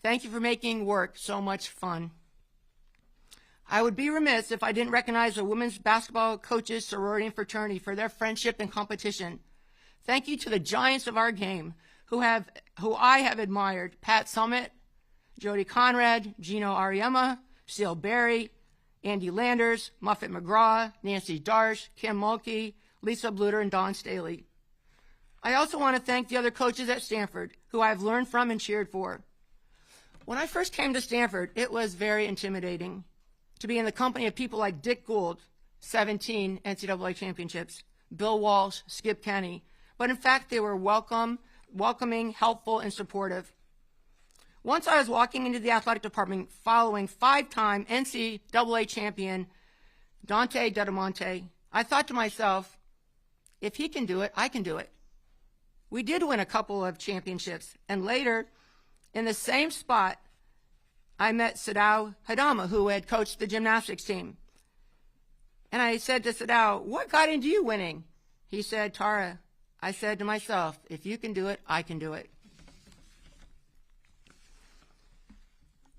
Thank you for making work so much fun. I would be remiss if I didn't recognize the women's basketball coaches, sorority, and fraternity for their friendship and competition. Thank you to the giants of our game who I have admired: Pat Summitt, Jody Conrad, Gino Ariema, Seal Berry, Andy Landers, Muffet McGraw, Nancy Darsh, Kim Mulkey, Lisa Bluter, and Dawn Staley. I also want to thank the other coaches at Stanford who I have learned from and cheered for. When I first came to Stanford, it was very intimidating to be in the company of people like Dick Gould, 17 NCAA championships, Bill Walsh, Skip Kenny, but in fact they were welcoming, helpful, and supportive. Once I was walking into the athletic department following 5-time NCAA champion Dante Dedamonte, I thought to myself, if he can do it, I can do it. We did win a couple of championships, and later, in the same spot, I met Sadao Hadama, who had coached the gymnastics team. And I said to Sadao, what got into you winning? He said, Tara, I said to myself, if you can do it, I can do it.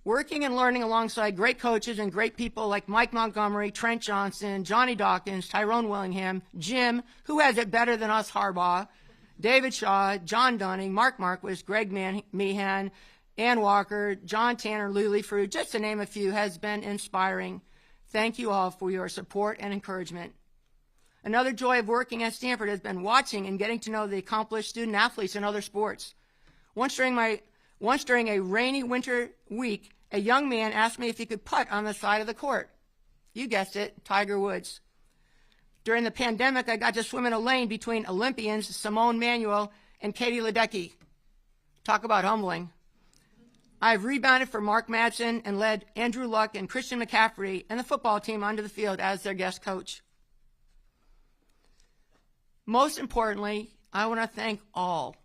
Working and learning alongside great coaches and great people like Mike Montgomery, Trent Johnson, Johnny Dawkins, Tyrone Willingham, Jim, who has it better than us, Harbaugh, David Shaw, John Dunning, Mark Marquis, Greg Meehan, Ann Walker, John Tanner, Lou Frew, just to name a few, has been inspiring. Thank you all for your support and encouragement. Another joy of working at Stanford has been watching and getting to know the accomplished student athletes in other sports. Once during a rainy winter week, a young man asked me if he could putt on the side of the court. You guessed it, Tiger Woods. During the pandemic, I got to swim in a lane between Olympians Simone Manuel and Katie Ledecky. Talk about humbling. I've rebounded for Mark Madsen and led Andrew Luck and Christian McCaffrey and the football team onto the field as their guest coach. Most importantly, I want to thank all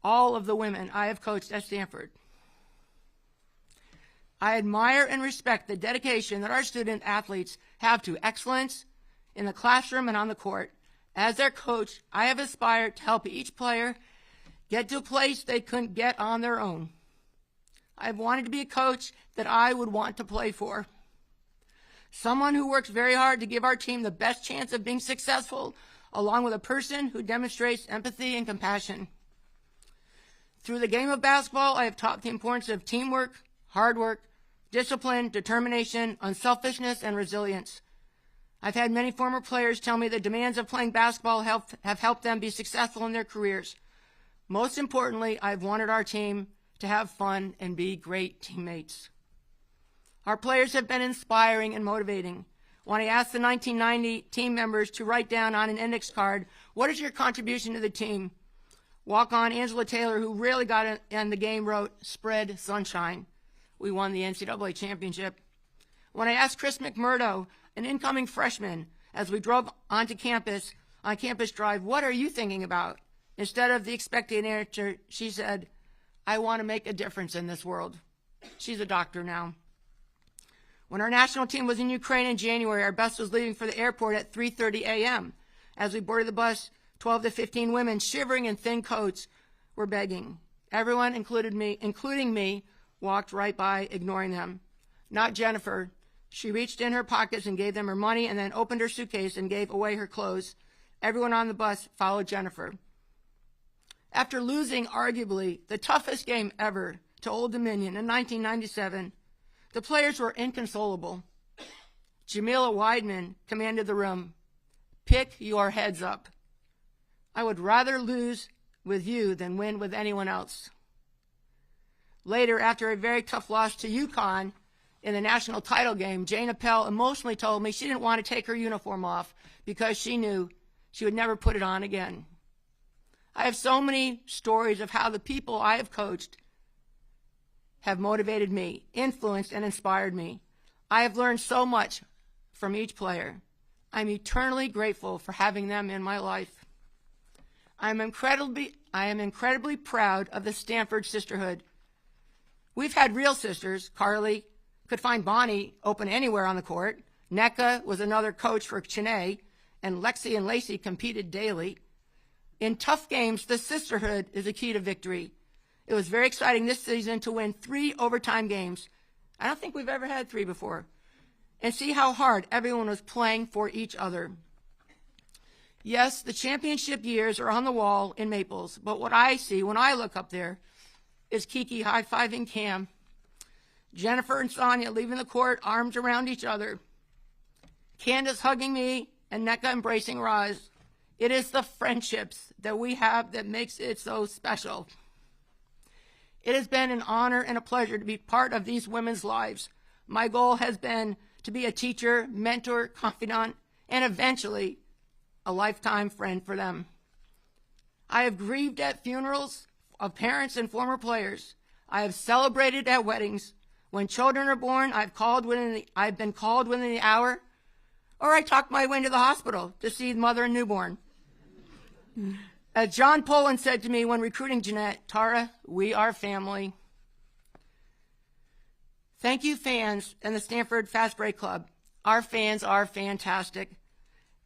of the women I have coached at Stanford. I admire and respect the dedication that our student athletes have to excellence in the classroom and on the court. As their coach, I have aspired to help each player get to a place they couldn't get on their own. I've wanted to be a coach that I would want to play for. Someone who works very hard to give our team the best chance of being successful, along with a person who demonstrates empathy and compassion. Through the game of basketball, I have taught the importance of teamwork, hard work, discipline, determination, unselfishness, and resilience. I've had many former players tell me the demands of playing basketball have helped them be successful in their careers. Most importantly, I've wanted our team to have fun and be great teammates. Our players have been inspiring and motivating. When I asked the 1990 team members to write down on an index card, what is your contribution to the team? Walk-on Angela Taylor, who rarely got in the game, wrote, "Spread sunshine." We won the NCAA championship. When I asked Chris McMurdo, an incoming freshman, as we drove onto campus, on Campus Drive, what are you thinking about? Instead of the expected answer, she said, I want to make a difference in this world. She's a doctor now. When our national team was in Ukraine in January, our bus was leaving for the airport at 3:30 a.m. As we boarded the bus, 12 to 15 women, shivering in thin coats, were begging. Everyone, including me, walked right by, ignoring them. Not Jennifer. She reached in her pockets and gave them her money and then opened her suitcase and gave away her clothes. Everyone on the bus followed Jennifer. After losing, arguably, the toughest game ever to Old Dominion in 1997, the players were inconsolable. Jamila Weidman commanded the room, "Pick your heads up. I would rather lose with you than win with anyone else." Later, after a very tough loss to UConn in the national title game, Jane Appel emotionally told me she didn't want to take her uniform off because she knew she would never put it on again. I have so many stories of how the people I have coached have motivated me, influenced, and inspired me. I have learned so much from each player. I'm eternally grateful for having them in my life. I am incredibly proud of the Stanford sisterhood. We've had real sisters. Carly could find Bonnie open anywhere on the court. Nneka was another coach for Chennai, and Lexi and Lacey competed daily. In tough games, the sisterhood is a key to victory. It was very exciting this season to win 3 overtime games. I don't think we've ever had 3 before. And see how hard everyone was playing for each other. Yes, the championship years are on the wall in Maples, but what I see when I look up there is Kiki high-fiving Cam, Jennifer and Sonia leaving the court, arms around each other, Candace hugging me, and Nneka embracing Roz. It is the friendships that we have that makes it so special. It has been an honor and a pleasure to be part of these women's lives. My goal has been to be a teacher, mentor, confidant, and eventually a lifetime friend for them. I have grieved at funerals of parents and former players. I have celebrated at weddings. When children are born, I've been called within the hour, or I talked my way to the hospital to see mother and newborn. As John Poland said to me when recruiting Jeanette, Tara, we are family. Thank you, fans and the Stanford Fast Break Club. Our fans are fantastic.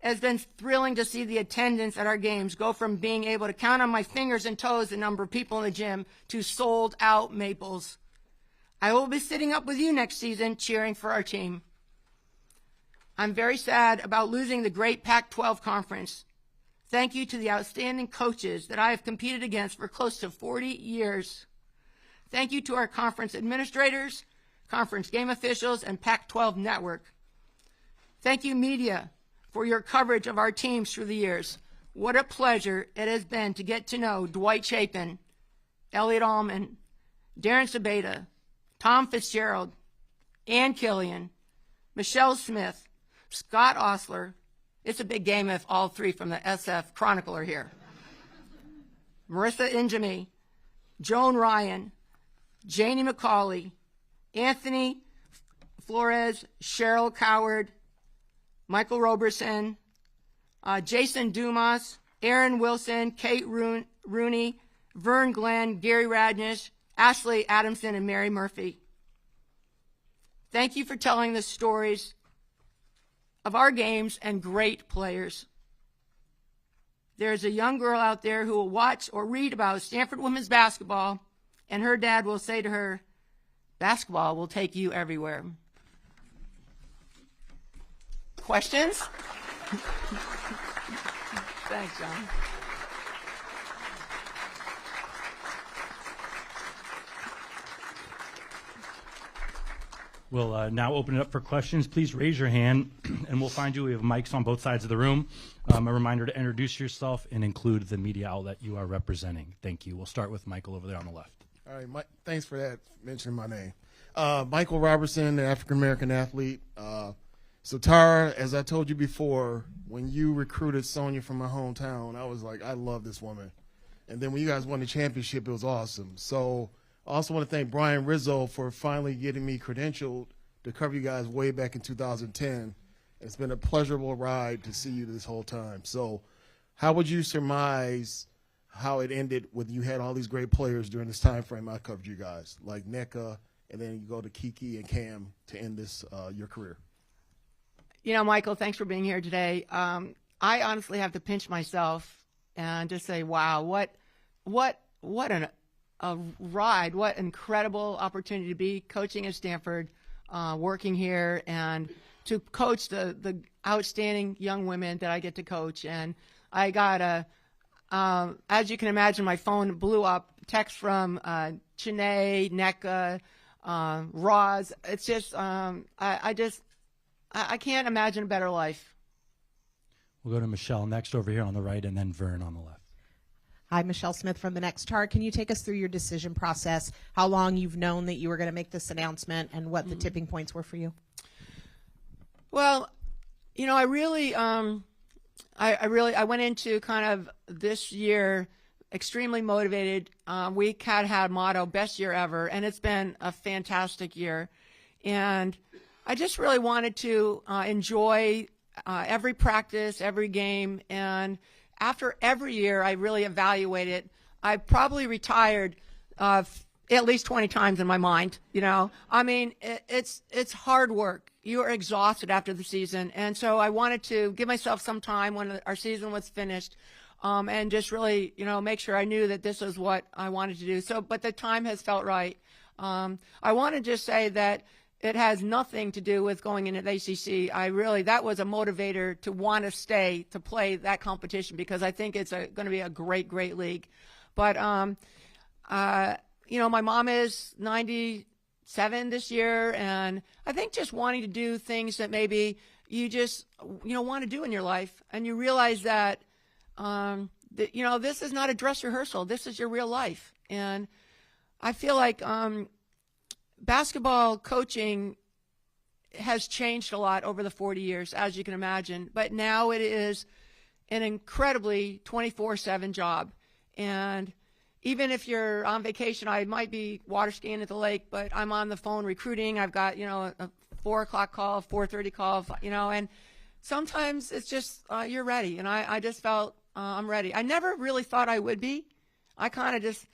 It has been thrilling to see the attendance at our games go from being able to count on my fingers and toes the number of people in the gym to sold-out Maples. I will be sitting up with you next season cheering for our team. I'm very sad about losing the great Pac-12 conference. Thank you to the outstanding coaches that I have competed against for close to 40 years. Thank you to our conference administrators, conference game officials, and Pac-12 network. Thank you, media, for your coverage of our teams through the years. What a pleasure it has been to get to know Dwight Chapin, Elliot Allman, Darren Sabeta, Tom Fitzgerald, Ann Killian, Michelle Smith, Scott Osler. It's a big game if all 3 from the SF Chronicle are here. Marissa Injami, Joan Ryan, Janie McCauley, Anthony Flores, Cheryl Coward, Michael Roberson, Jason Dumas, Aaron Wilson, Kate Rooney, Vern Glenn, Gary Radnish, Ashley Adamson, and Mary Murphy. Thank you for telling the stories of our games and great players. There's a young girl out there who will watch or read about Stanford women's basketball, and her dad will say to her, basketball will take you everywhere. Questions? Thanks, John. We'll now open it up for questions. Please raise your hand, and we'll find you. We have mics on both sides of the room. A reminder to introduce yourself and include the media outlet you are representing. Thank you. We'll start with Michael over there on the left. All right, Mike, thanks for that, mentioning my name. Michael Robertson, an African-American athlete. So, Tara, as I told you before, when you recruited Sonia from my hometown, I was like, I love this woman. And then when you guys won the championship, it was awesome. So I also want to thank Brian Rizzo for finally getting me credentialed to cover you guys way back in 2010. It's been a pleasurable ride to see you this whole time. So how would you surmise how it ended when you had all these great players during this time frame I covered you guys, like Nneka, and then you go to Kiki and Cam to end this your career? You know, Michael, thanks for being here today. I honestly have to pinch myself and just say, wow, what a ride, what incredible opportunity to be coaching at Stanford, working here, and to coach the outstanding young women that I get to coach. And I got as you can imagine, my phone blew up, text from Chanae, Nneka, Roz. It's just, I can't imagine a better life. We'll go to Michelle next over here on the right, and then Vern on the left. Hi, Michelle Smith from The Next Star. Can you take us through your decision process, how long you've known that you were going to make this announcement, and what the tipping points were for you? Well, you know, I went into kind of this year extremely motivated. We had a motto, best year ever, and it's been a fantastic year. And I just really wanted to enjoy every practice, every game, and after every year, I really evaluate it. I probably retired at least 20 times in my mind, you know. I mean, it's hard work. You are exhausted after the season. And so I wanted to give myself some time when our season was finished and just really, make sure I knew that this was what I wanted to do. So, but the time has felt right. I want to just say that it has nothing to do with going into the ACC. That was a motivator to want to stay to play that competition because I think it's going to be a great, great league. But, my mom is 97 this year, and I think just wanting to do things that maybe you just, want to do in your life, and you realize that, this is not a dress rehearsal. This is your real life. And I feel like basketball coaching has changed a lot over the 40 years, as you can imagine. But now it is an incredibly 24/7 job. And even if you're on vacation, I might be water skiing at the lake, but I'm on the phone recruiting. I've got, a 4 o'clock call, 4:30 call, and sometimes it's just you're ready. And I just felt I'm ready. I never really thought I would be. I kind of just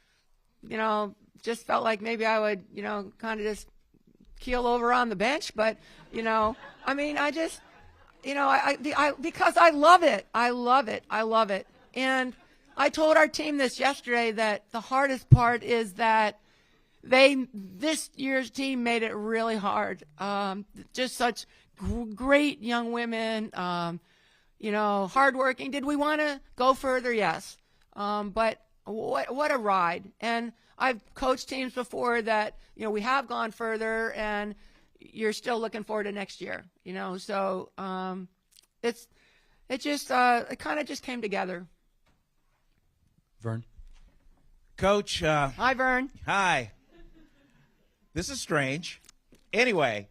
felt like maybe I would, kind of just keel over on the bench. But, I just, because I love it. I love it. I love it. And I told our team this yesterday that the hardest part is that this year's team made it really hard. Just such great young women, hardworking. Did we want to go further? Yes. But what a ride. And I've coached teams before that, we have gone further and you're still looking forward to next year, so it kind of just came together. Vern? Coach. Hi, Vern. Hi. This is strange. Anyway,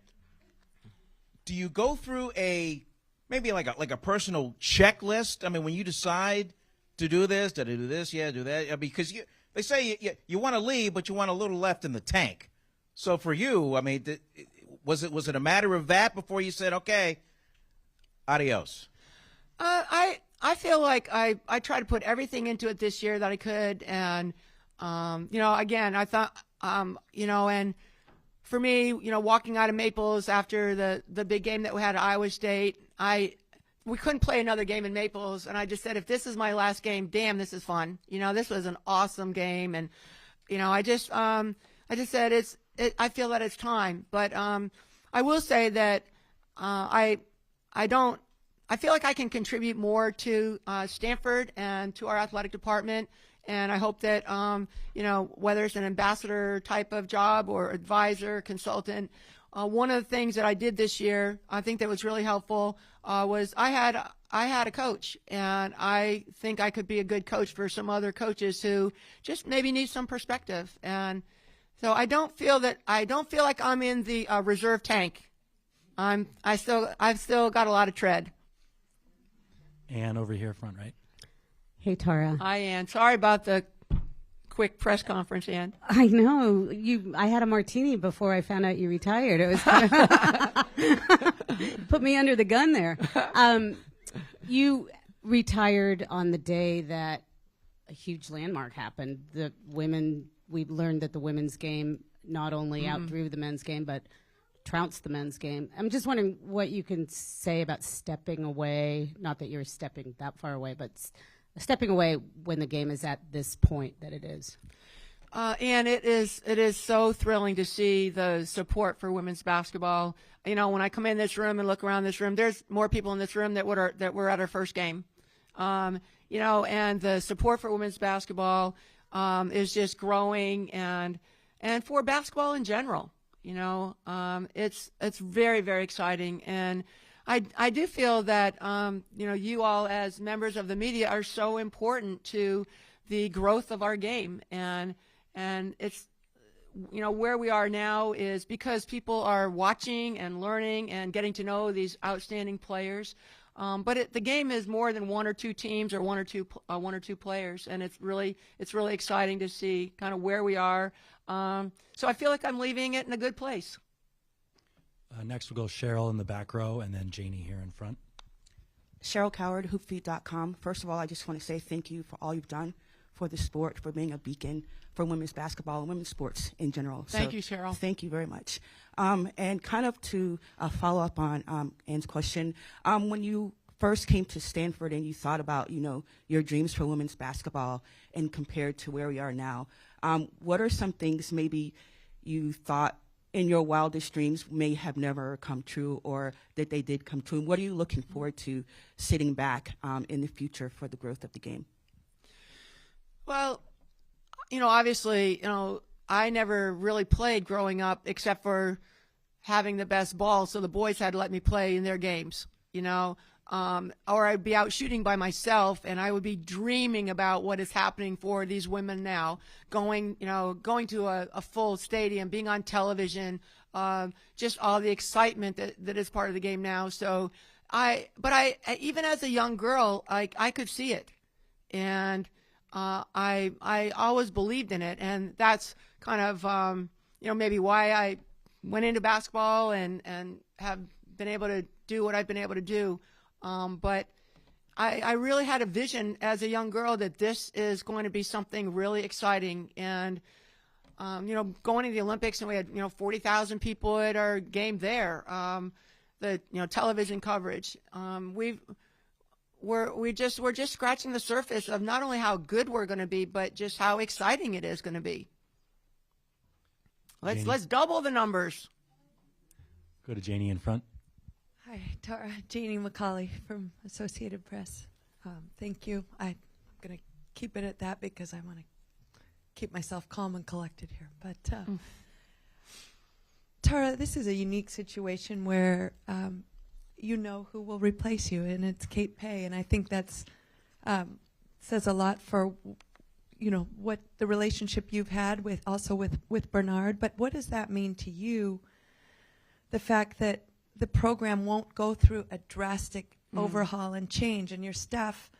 do you go through maybe like a personal checklist? I mean, when you decide to do this, do that? Because they say you want to leave, but you want a little left in the tank. So for you, I mean, was it a matter of that before you said, okay, adios? I feel like I tried to put everything into it this year that I could. And, again, I thought, and for me, walking out of Maples after the big game that we had at Iowa State, we couldn't play another game in Maples. And I just said, if this is my last game, damn, this is fun. This was an awesome game. And, I just said, I feel that it's time. But I will say that I feel like I can contribute more to Stanford and to our athletic department. And I hope that, whether it's an ambassador type of job or advisor, consultant, one of the things that I did this year, I think that was really helpful, was I had a coach, and I think I could be a good coach for some other coaches who just maybe need some perspective. And so I don't feel like I'm in the reserve tank. I've still got a lot of tread. Ann over here front, right? Hey, Tara. Hi, Ann. Sorry about the quick press conference, Ann. I know. I had a martini before I found out you retired. It was kind of put me under the gun there. You retired on the day that a huge landmark happened. We learned that the women's game not only outdrew the men's game, but trounced the men's game. I'm just wondering what you can say about stepping away, not that you're stepping that far away, but stepping away when the game is at this point that it is. And it is so thrilling to see the support for women's basketball. When I come in this room and look around this room, there's more people in this room that were at our first game. And the support for women's basketball is just growing, and for basketball in general. It's very, very exciting. And I do feel that, you all as members of the media are so important to the growth of our game. And it's, where we are now is because people are watching and learning and getting to know these outstanding players. But the game is more than one or two teams or one or two players. And it's really exciting to see kind of where we are. So I feel like I'm leaving it in a good place. Next we'll go Cheryl in the back row, and then Janie here in front. Cheryl Coward, hoopfeed.com. First of all, I just want to say thank you for all you've done for the sport, for being a beacon for women's basketball and women's sports in general. Thank you, Cheryl. Thank you very much. And kind of to follow up on Ann's question, when you first came to Stanford and you thought about, your dreams for women's basketball and compared to where we are now, what are some things maybe you thought in your wildest dreams may have never come true, or that they did come true? And what are you looking forward to sitting back in the future for the growth of the game? Well, obviously, I never really played growing up except for having the best ball, so the boys had to let me play in their games, or I'd be out shooting by myself, and I would be dreaming about what is happening for these women now, going to a full stadium, being on television, just all the excitement that is part of the game now. So but I even as a young girl, I could see it, and I always believed in it, and that's kind of maybe why I went into basketball and have been able to do what I've been able to do. But I really had a vision as a young girl that this is going to be something really exciting. And, going to the Olympics, and we had, 40,000 people at our game there, the, television coverage. We're just scratching the surface of not only how good we're going to be, but just how exciting it is going to be. Let's double the numbers. Go to Janie in front. Hi, Tara. Janie McCauley from Associated Press. Thank you. I'm going to keep it at that because I want to keep myself calm and collected here. But Tara, this is a unique situation where you know who will replace you, and it's Kate Pay, and I think that's says a lot for what the relationship you've had with Bernard. But what does that mean to you? The fact that the program won't go through a drastic overhaul and change, and your staff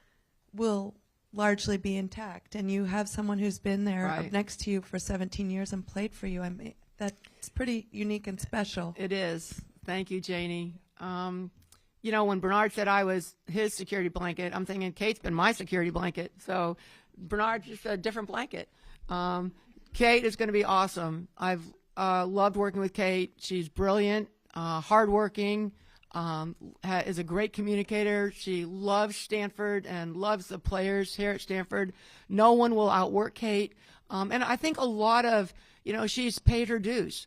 will largely be intact, and you have someone who's been there up next to you for 17 years and played for you. I mean, that's pretty unique and special. It is. Thank you, Janie. When Bernard said I was his security blanket, I'm thinking Kate's been my security blanket. So Bernard's just a different blanket. Kate is going to be awesome. I've loved working with Kate. She's brilliant, hardworking, is a great communicator. She loves Stanford and loves the players here at Stanford. No one will outwork Kate. And I think a lot of, she's paid her dues.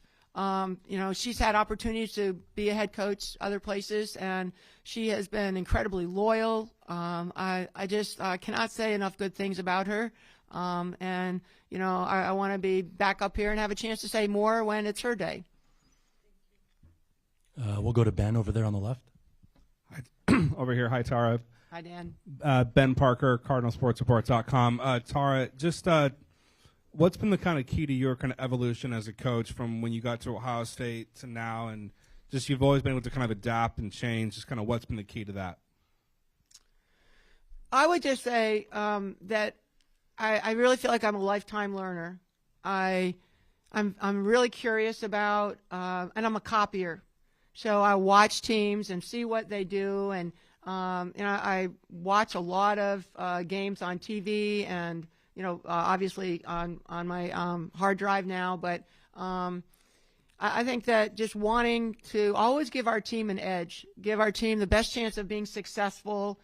She's had opportunities to be a head coach other places, and she has been incredibly loyal. I just cannot say enough good things about her. I want to be back up here and have a chance to say more when it's her day. We'll go to Ben over there on the left. Over here. Hi, Tara. Hi, Dan. Ben Parker, CardinalSportsReport.com. Tara, just what's been the kind of key to your kind of evolution as a coach from when you got to Ohio State to now, and just you've always been able to kind of adapt and change, just kind of what's been the key to that? I would just say that I really feel like I'm a lifetime learner. I'm really curious about, and I'm a copier. So I watch teams and see what they do, and I watch a lot of games on TV and obviously on my hard drive now. But I think that just wanting to always give our team an edge, give our team the best chance of being successful,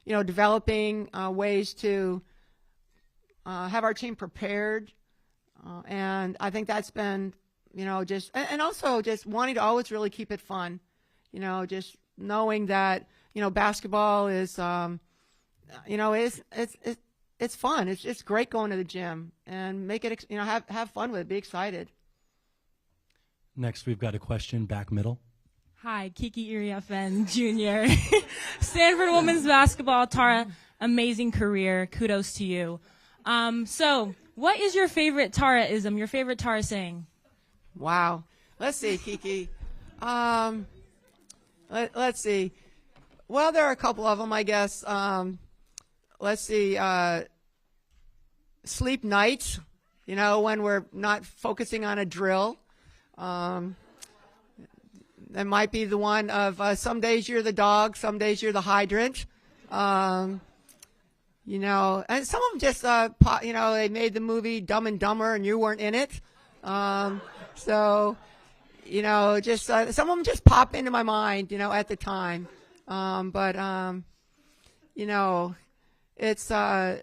developing ways to have our team prepared, and I think that's been. And also just wanting to always really keep it fun, just knowing that, basketball is, it's fun. It's great going to the gym and make it, have fun with it, be excited. Next, we've got a question back middle. Hi, Kiki Iriafen Jr. Stanford women's basketball, Tara, amazing career. Kudos to you. So what is your favorite Tara-ism, your favorite Tara saying? Wow. Let's see, Kiki. Let's see. Well, there are a couple of them, I guess. Let's see. Sleep nights, when we're not focusing on a drill. That might be the one of some days you're the dog, some days you're the hydrant. And some of them just, they made the movie Dumb and Dumber and you weren't in it. So, just some of them just pop into my mind, at the time. You know, it's I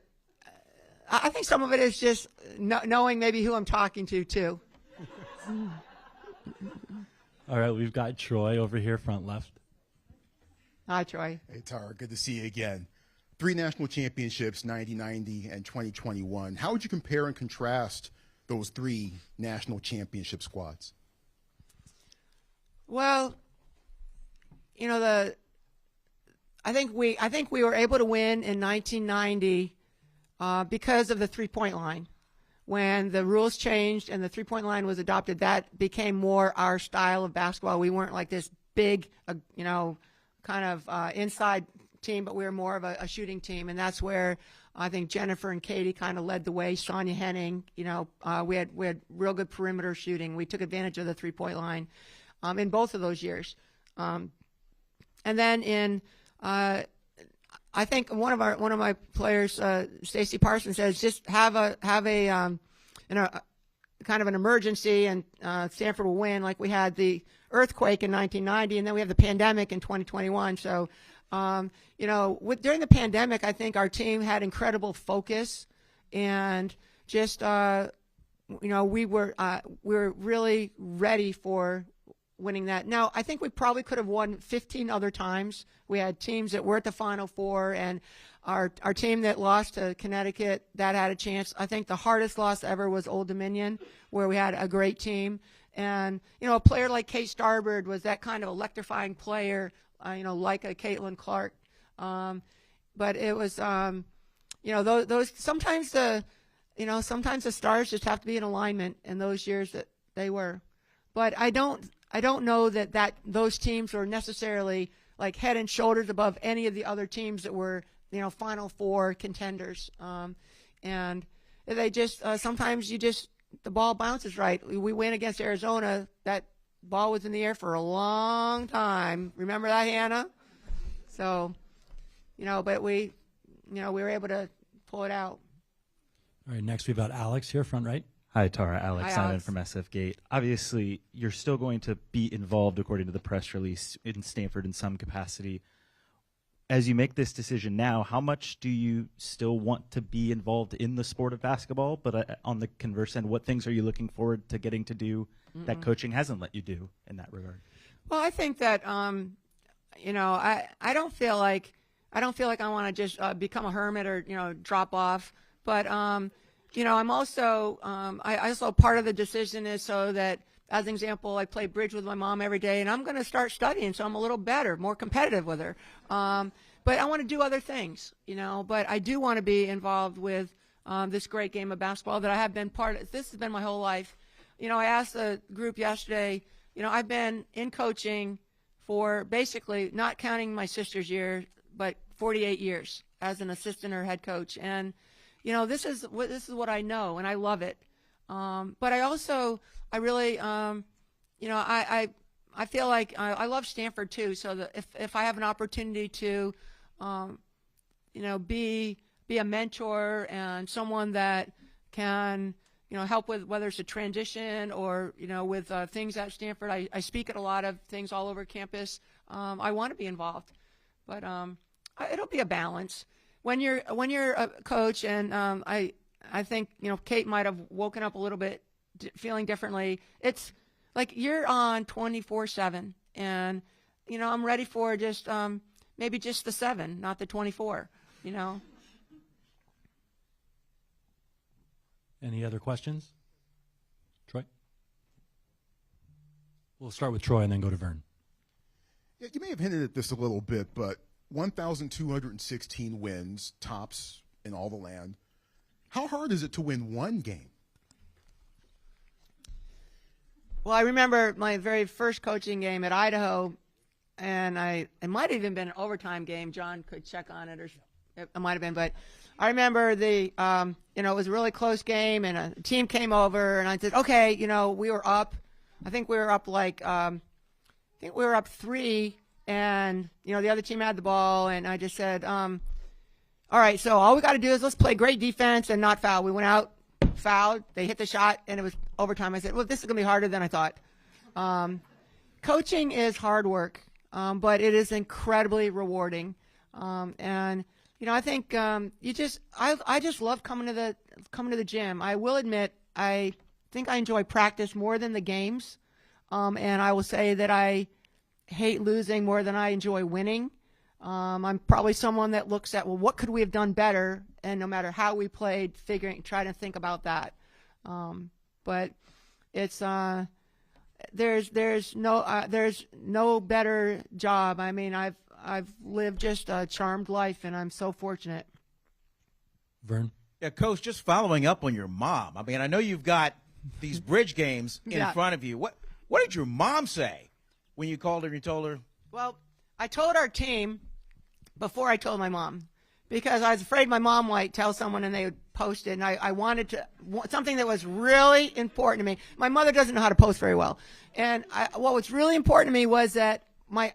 think some of it is just knowing maybe who I'm talking to too. All right, we've got Troy over here, front left. Hi, Troy. Hey, Tara, good to see you again. 3 national championships, 90 and 2021. How would you compare and contrast those 3 national championship squads? Well, you know, I think we were able to win in 1990 because of the 3-point line. When the rules changed and the 3-point line was adopted, that became more our style of basketball. We weren't like this big, kind of inside team, but we were more of a shooting team, and that's where I think Jennifer and Katie kind of led the way. Sonia Henning, we had real good perimeter shooting. We took advantage of the 3-point line in both of those years. And then in I think one of my players, Stacey Parsons, says just have a kind of an emergency, and Stanford will win. Like we had the earthquake in 1990, and then we have the pandemic in 2021. So, during the pandemic, I think our team had incredible focus, and just we were really ready for winning that. Now, I think we probably could have won 15 other times. We had teams that were at the Final Four, and our team that lost to Connecticut, that had a chance. I think the hardest loss ever was Old Dominion, where we had a great team. And, a player like Kate Starbird was that kind of electrifying player, like a Caitlin Clark. But it was, those sometimes the stars just have to be in alignment in those years that they were. But I don't know that those teams were necessarily like head and shoulders above any of the other teams that were, Final Four contenders. And they just sometimes the ball bounces right. We win against Arizona. That ball was in the air for a long time. Remember that, Hannah? So, but we were able to pull it out. All right, next we've got Alex here, front right. Hi, Tara. Alex Hi, Simon Alex. from SF Gate. Obviously, you're still going to be involved, according to the press release, in Stanford in some capacity. As you make this decision now, how much do you still want to be involved in the sport of basketball? But on the converse end, what things are you looking forward to getting to do that coaching hasn't let you do in that regard? Well, I think that I don't feel like I want to just become a hermit or drop off. But I'm also I also part of the decision is so that, as an example, I play bridge with my mom every day, and I'm going to start studying, so I'm a little better, more competitive with her. But I want to do other things, But I do want to be involved with this great game of basketball that I have been part of. This has been my whole life. I asked the group yesterday, I've been in coaching for basically, not counting my sister's year, but 48 years as an assistant or head coach. And, this is what I know, and I love it. But I really, I feel like I love Stanford too. So that if I have an opportunity to, be a mentor and someone that can, help with whether it's a transition or, with things at Stanford. I speak at a lot of things all over campus. I want to be involved, but it'll be a balance. When you're a coach, and I think Kate might have woken up a little bit feeling differently. It's like you're on 24/7, and I'm ready for just maybe just the 7, not the 24. Any other questions? Troy? We'll start with Troy and then go to Vern. Yeah, you may have hinted at this a little bit, but 1,216 wins, tops in all the land. How hard is it to win one game? Well, I remember my very first coaching game at Idaho, and it might have even been an overtime game. John could check on it, or it might have been, but I remember it was a really close game, and a team came over, and I said, okay, we were up. I think we were up 3, and the other team had the ball, and I just said, all right, so all we got to do is let's play great defense and not foul. We went out, fouled, they hit the shot, and it was overtime. I said, well, this is going to be harder than I thought. Coaching is hard work. but it is incredibly rewarding. And I think I just love coming to the gym. I will admit I think I enjoy practice more than the games, and I will say that I hate losing more than I enjoy winning. I'm probably someone that looks at, well, what could we have done better? And no matter how we played, try to think about that. But it's there's no better job. I mean, I've lived just a charmed life, and I'm so fortunate. Vern? Yeah, Coach, just following up on your mom. I mean, I know you've got these bridge games in front of you. What did your mom say when you called her and you told her? Well, I told our team before I told my mom, because I was afraid my mom might tell someone and they would post it, and I wanted something that was really important to me. My mother doesn't know how to post very well, and what was really important to me was that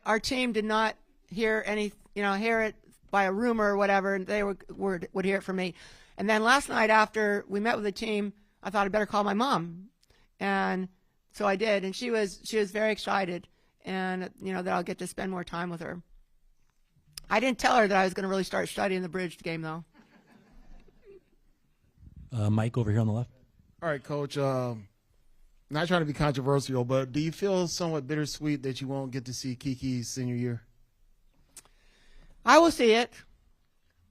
our team did not hear it by a rumor or whatever, and they would hear it from me. And then last night after we met with the team, I thought I'd better call my mom, and so I did, and she was very excited, and that I'll get to spend more time with her. I didn't tell her that I was going to really start studying the bridge game, though. Mike, over here on the left. All right, Coach. Not trying to be controversial, but do you feel somewhat bittersweet that you won't get to see Kiki's senior year? I will see it.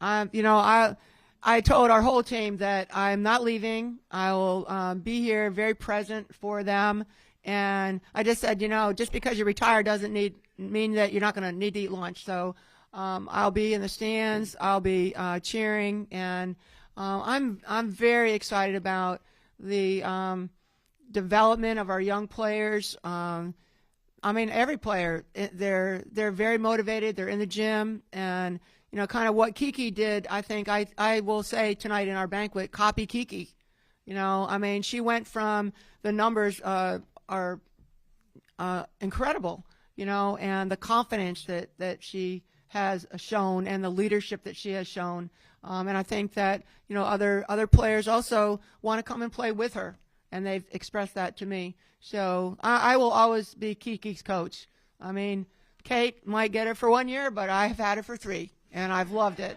I told our whole team that I'm not leaving. I will be here, very present for them. And I just said, just because you retire doesn't mean that you're not going to need to eat lunch. So I'll be in the stands. I'll be cheering, and I'm very excited about the development of our young players. I mean, every player, they're very motivated. They're in the gym, and kind of what Kiki did. I think I will say tonight in our banquet, copy Kiki. I mean, she went from the numbers are incredible, and the confidence that she has shown and the leadership that she has shown. And I think that, other players also want to come and play with her, and they've expressed that to me. So I will always be Kiki's coach. I mean, Kate might get it for 1 year, but I've had it for 3, and I've loved it.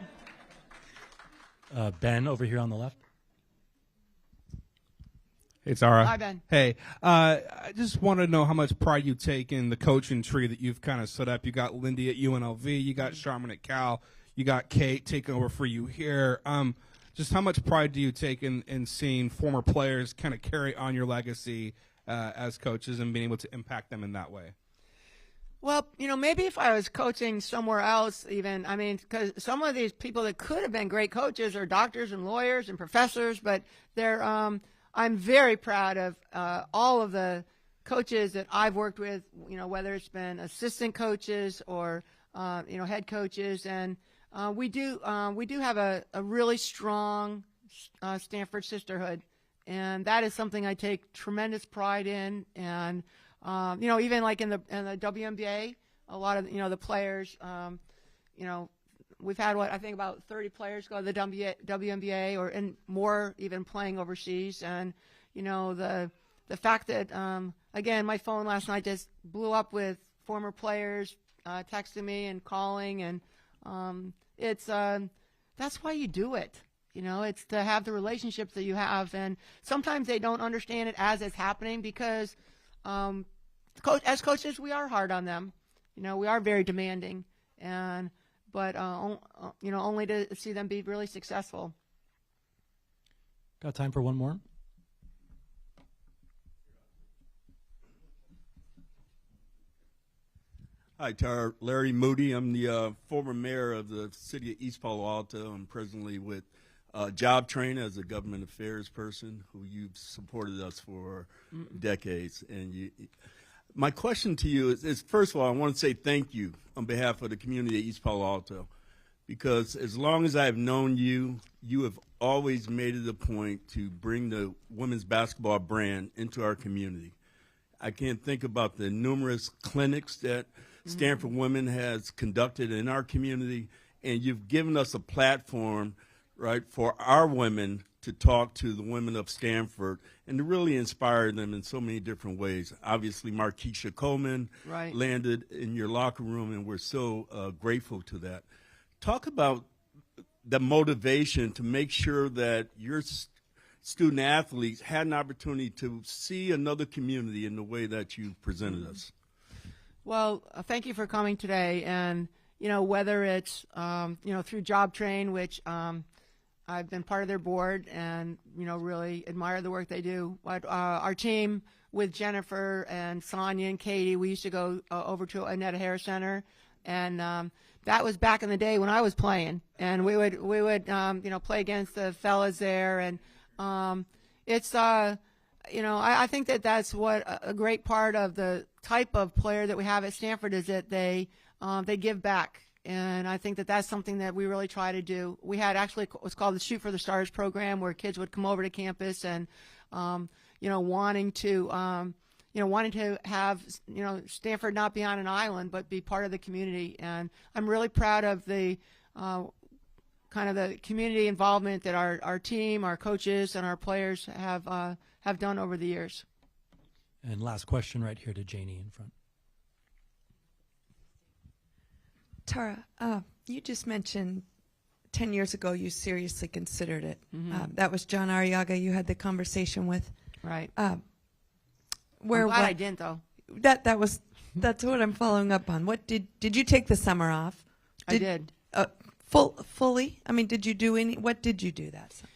Ben, over here on the left. Hey, Tara. Hi, Ben. Hey, I just want to know how much pride you take in the coaching tree that you've kind of set up. You got Lindy at UNLV, you got Charmin at Cal, you got Kate taking over for you here. Just how much pride do you take in seeing former players kind of carry on your legacy as coaches and being able to impact them in that way? Well, maybe if I was coaching somewhere else even, I mean, because some of these people that could have been great coaches are doctors and lawyers and professors, but they're I'm very proud of all of the coaches that I've worked with, whether it's been assistant coaches or, head coaches. And we do have a really strong Stanford sisterhood. And that is something I take tremendous pride in. And, even like in the WNBA, a lot of, the players, we've had I think about 30 players go to the WNBA and more even playing overseas. And, the fact that, again, my phone last night just blew up with former players texting me and calling. And that's why you do it. It's to have the relationships that you have. And sometimes they don't understand it as it's happening because as coaches, we are hard on them. We are very demanding. But only to see them be really successful. Got time for one more? Hi, Tara. Larry Moody. I'm the former mayor of the city of East Palo Alto. I'm presently with Job Train as a government affairs person who you've supported us for decades. And my question to you is, first of all, I want to say thank you on behalf of the community of East Palo Alto, because as long as I've known you, you have always made it a point to bring the women's basketball brand into our community. I can't think about the numerous clinics that Stanford Women has conducted in our community, and you've given us a platform right, for our women to talk to the women of Stanford and to really inspire them in so many different ways. Obviously, Markeisha Coleman Right. landed in your locker room, and we're so grateful to that. Talk about the motivation to make sure that your student athletes had an opportunity to see another community in the way that you presented us. Well, thank you for coming today. And, whether it's, through Job Train, which I've been part of their board and, really admire the work they do. But our team with Jennifer and Sonia and Katie, we used to go over to Annetta Hair Center. And that was back in the day when I was playing. And we would play against the fellas there. And it's, I think that that's what a great part of the type of player that we have at Stanford is that they give back. And I think that that's something that we really try to do. We had actually what's called the Shoot for the Stars program, where kids would come over to campus and, wanting to have, Stanford not be on an island, but be part of the community. And I'm really proud of the kind of the community involvement that our team, our coaches, and our players have done over the years. And last question right here to Janie in front. Tara, you just mentioned 10 years ago you seriously considered it. Mm-hmm. That was John Arriaga you had the conversation with. Right. Where I'm glad I didn't, though. That's what I'm following up on. What did you take the summer off? I did. Fully? I mean, did you do what did you do that summer?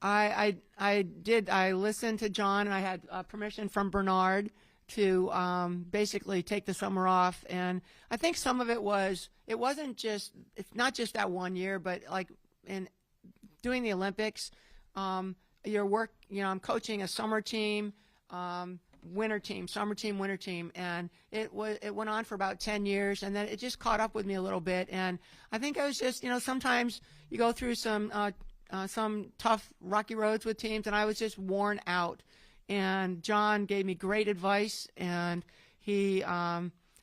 I did. I listened to John, and I had permission from Bernard to basically take the summer off. And I think some of it was, it's not just that 1 year, but like in doing the Olympics, your work, I'm coaching a summer team, winter team, summer team, winter team. And it went on for about 10 years, and then it just caught up with me a little bit. And I think I was just, sometimes you go through some tough, rocky roads with teams, and I was just worn out. And John gave me great advice, and he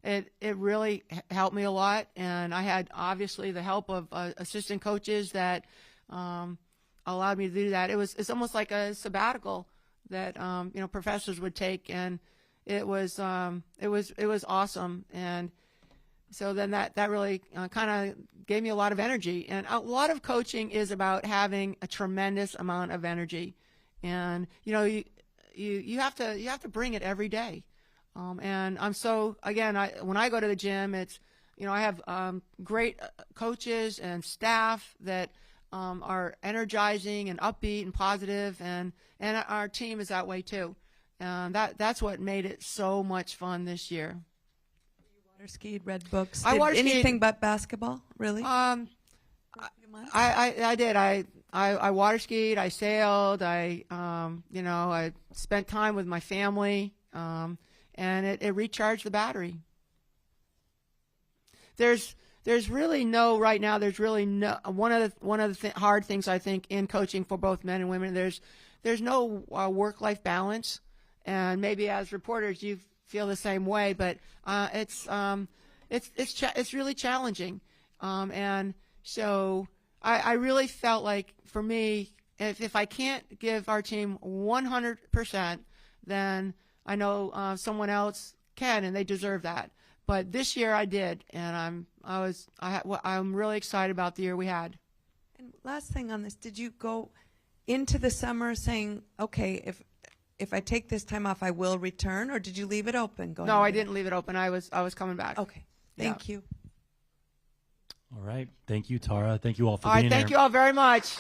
it really helped me a lot. And I had obviously the help of assistant coaches that allowed me to do that. It's almost like a sabbatical that professors would take, and it was awesome. And so then that really kind of gave me a lot of energy. And a lot of coaching is about having a tremendous amount of energy, and you have to bring it every day. And I'm so, again, when I go to the gym, it's, I have great coaches and staff that are energizing and upbeat and positive, and our team is that way too. And that's what made it so much fun this year. Water skied, read books. I water skied. Anything but basketball, really? I did. I water skied. I sailed. I spent time with my family, and it recharged the battery. There's really no right now. There's really no one of the hard things I think in coaching for both men and women. There's no work-life balance, and maybe as reporters you feel the same way, but it's really challenging, and so I really felt like for me, if I can't give our team 100%, then I know someone else can, and they deserve that. But this year I did, and I'm really excited about the year we had. And last thing on this, did you go into the summer saying, okay, if I take this time off, I will return, or did you leave it open? No, I didn't leave it open. I was coming back. Okay, thank you. All right. Thank you, Tara. Thank you all for being here. Thank you all very much.